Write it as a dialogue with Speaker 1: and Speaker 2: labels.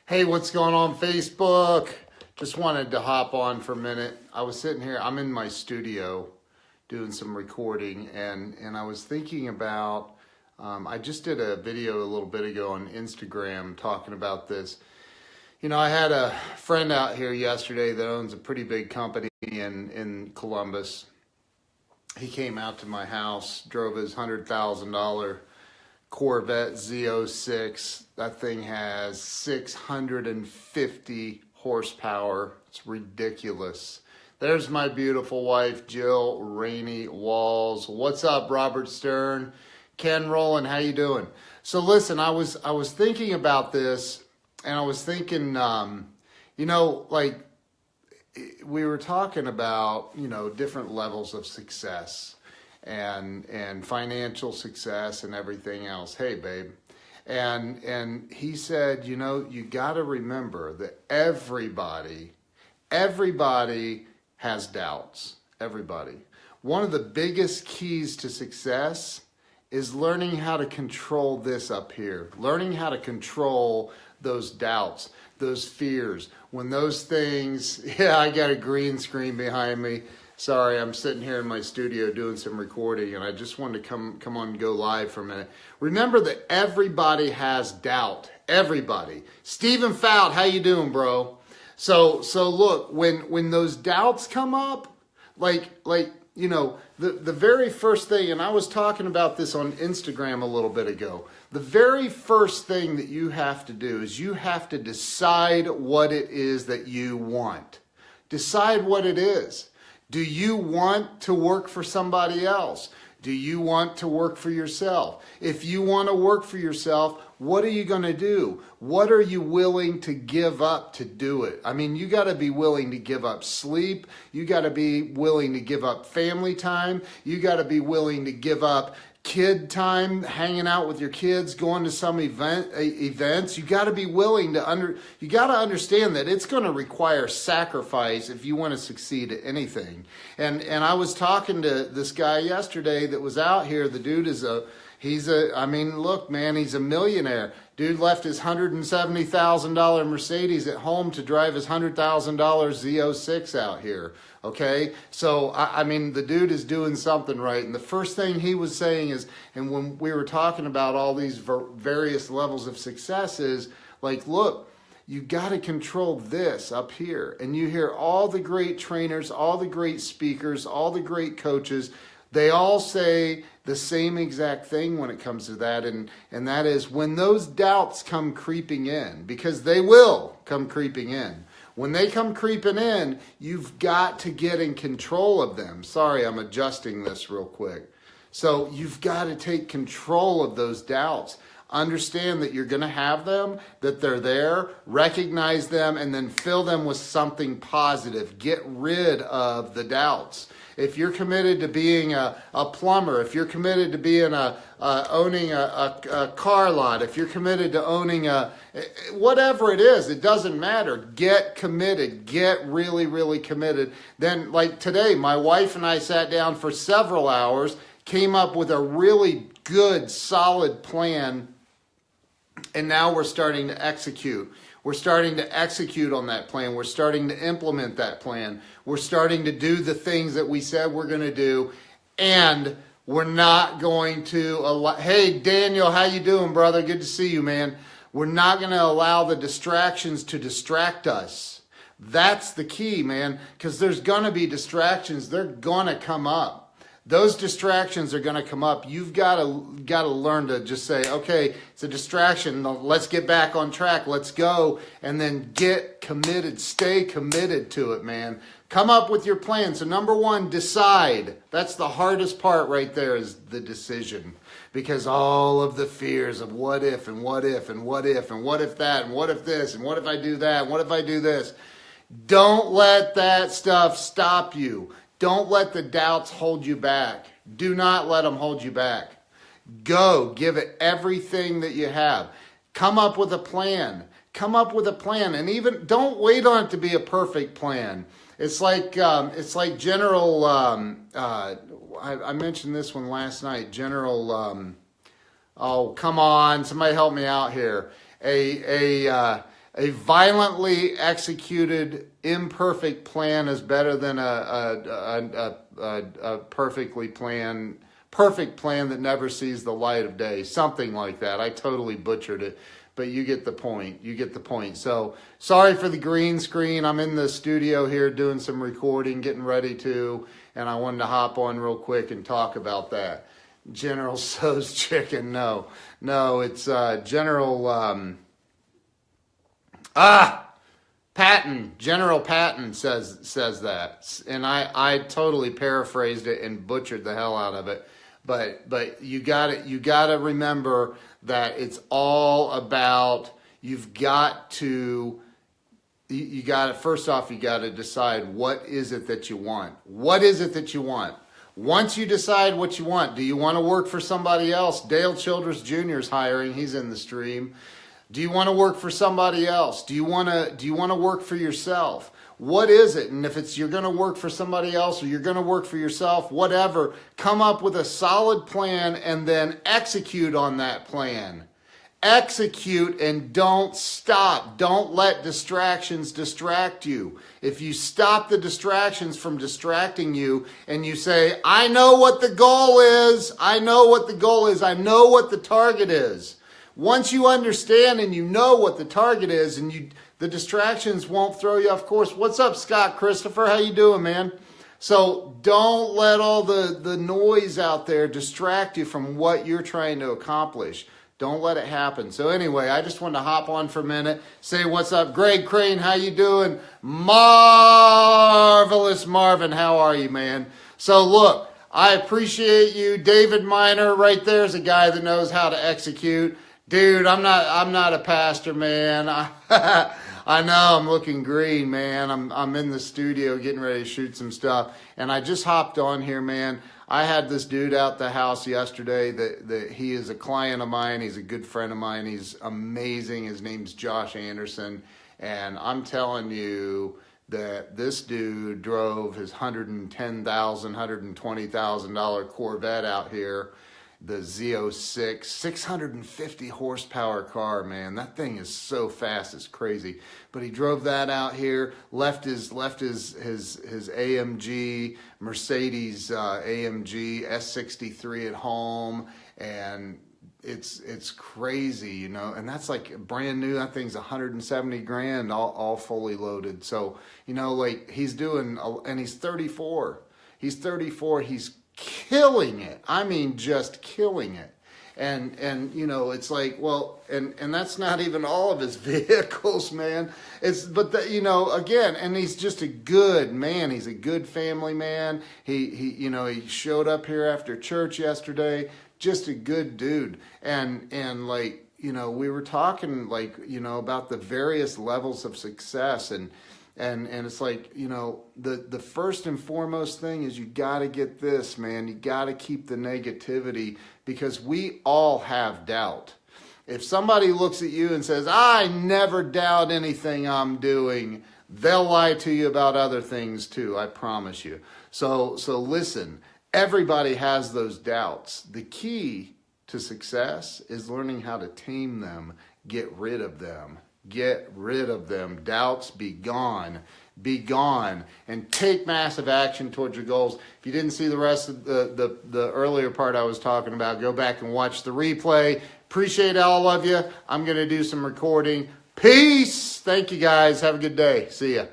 Speaker 1: Hey, what's going on Facebook? Just wanted to hop on for a minute. I was sitting here, I'm in my studio doing some recording and I was thinking about, I just did a video a little bit ago on Instagram talking about this. You know, I had a friend out here yesterday that owns a pretty big company in Columbus. He came out to my house, drove his $100,000 Corvette Z06. That thing has 650 horsepower. It's ridiculous. There's my beautiful wife, Jill Rainey Walls. What's up, Robert Stern? Ken Rowland, how you doing? So listen, I was thinking about this, and I was thinking, like we were talking about, different levels of success and financial success and everything else. Hey, babe. And he said, you got to remember that everybody has doubts. Everybody. One of the biggest keys to success is learning how to control this up here, learning how to control those doubts, those fears. When those things, I got a green screen behind me. Sorry, I'm sitting here in my studio doing some recording, and I just wanted to come on and go live for a minute. Remember that everybody has doubt. Everybody. Stephen Fout, how you doing, bro? So look, when those doubts come up, the very first thing, and I was talking about this on Instagram a little bit ago, the very first thing that you have to do is you have to decide what it is that you want. Decide what it is. Do you want to work for somebody else? Do you want to work for yourself? If you want to work for yourself, what are you going to do? What are you willing to give up to do it? I mean, you got to be willing to give up sleep. You got to be willing to give up family time. You got to be willing to give up kid time, hanging out with your kids, going to some events. You got to be willing to you got to understand that it's going to require sacrifice if you want to succeed at anything. And I was talking to this guy yesterday that was out here. The dude is he's a millionaire. Dude left his $170,000 Mercedes at home to drive his $100,000 Z06 out here. Okay, so the dude is doing something right. And the first thing he was saying is, and when we were talking about all these various levels of success, is like, look, you got to control this up here. And you hear all the great trainers, all the great speakers, all the great coaches, they all say the same exact thing when it comes to that. And that is when those doubts come creeping in, because they will come creeping in. When they come creeping in, you've got to get in control of them. Sorry, I'm adjusting this real quick. So you've got to take control of those doubts. Understand that you're going to have them, that they're there, recognize them, and then fill them with something positive. Get rid of the doubts. If you're committed to being a plumber, if you're committed to being owning a car lot, if you're committed to owning whatever it is, it doesn't matter. Get committed. Get really, really committed. Then, like today, my wife and I sat down for several hours, came up with a really good, solid plan, and now we're starting to execute. We're starting to execute on that plan. We're starting to implement that plan. We're starting to do the things that we said we're going to do. And we're not going to allow... Hey, Daniel, how you doing, brother? Good to see you, man. We're not going to allow the distractions to distract us. That's the key, man, because there's going to be distractions. They're going to come up. Those distractions are going to come up. You've got to learn to just say, okay, it's a distraction. Let's get back on track. Let's go. And then get committed. Stay committed to it, man. Come up with your plan. So number one, decide. That's the hardest part right there, is the decision. Because all of the fears of what if and what if and what if and what if that and what if this and what if I do that and what if I do this. Don't let that stuff stop you. Don't let the doubts hold you back. Do not let them hold you back. Go. Give it everything that you have. Come up with a plan. Come up with a plan. And even don't wait on it to be a perfect plan. It's like General, I mentioned this one last night. General, oh, come on. Somebody help me out here. A violently executed imperfect plan is better than a perfect plan that never sees the light of day. Something like that. I totally butchered it, but you get the point. You get the point. So sorry for the green screen. I'm in the studio here doing some recording, getting ready to, and I wanted to hop on real quick and talk about that. General Tso's chicken. No, it's General Patton. General Patton says that, and I totally paraphrased it and butchered the hell out of it. But you gotta remember that it's all about, first off, you gotta decide what is it that you want. What is it that you want? Once you decide what you want, do you want to work for somebody else? Dale Childress Jr. is hiring. He's in the stream. Do you want to work for somebody else? Do you want to work for yourself? What is it? And if you're going to work for somebody else or you're going to work for yourself, whatever, come up with a solid plan and then execute on that plan. Execute and don't stop. Don't let distractions distract you. If you stop the distractions from distracting you and you say, I know what the goal is. I know what the goal is. I know what the target is. Once you understand and you know what the target is, and the distractions won't throw you off course. What's up, Scott Christopher? How you doing, man? So don't let all the noise out there distract you from what you're trying to accomplish. Don't let it happen. So anyway, I just wanted to hop on for a minute, say what's up. Greg Crane, how you doing? Marvelous Marvin, how are you, man? So look, I appreciate you. David Miner right there is a guy that knows how to execute. Dude, I'm not a pastor, man. I know I'm looking green, man. I'm in the studio getting ready to shoot some stuff, and I just hopped on here, man. I had this dude out the house yesterday that he is a client of mine. He's a good friend of mine. He's amazing. His name's Josh Anderson, and I'm telling you that this dude drove his $110,000, $120,000 Corvette out here. The Z06, 650 horsepower car, man. That thing is so fast, it's crazy. But he drove that out here, left his AMG, Mercedes AMG S63 at home, and it's crazy, you know. And that's like brand new. That thing's 170 grand, all fully loaded. So, you know, like he's doing, and he's 34. He's 34. He's killing it. I mean, just killing it. And you know, it's like, well, and that's not even all of his vehicles, man. You know, again, and he's just a good man. He's a good family man. He showed up here after church yesterday. Just a good dude. And like, you know, we were talking, like, you know, about the various levels of success, and it's like, you know, the first and foremost thing is you got to get this, man. You got to keep the negativity, because we all have doubt. If somebody looks at you and says, I never doubt anything I'm doing, they'll lie to you about other things too, I promise you. So listen, everybody has those doubts. The key to success is learning how to tame them, get rid of them. Get rid of them. Doubts, be gone. Be gone. And take massive action towards your goals. If you didn't see the rest of the earlier part I was talking about, go back and watch the replay. Appreciate all of you. I'm going to do some recording. Peace. Thank you, guys. Have a good day. See ya.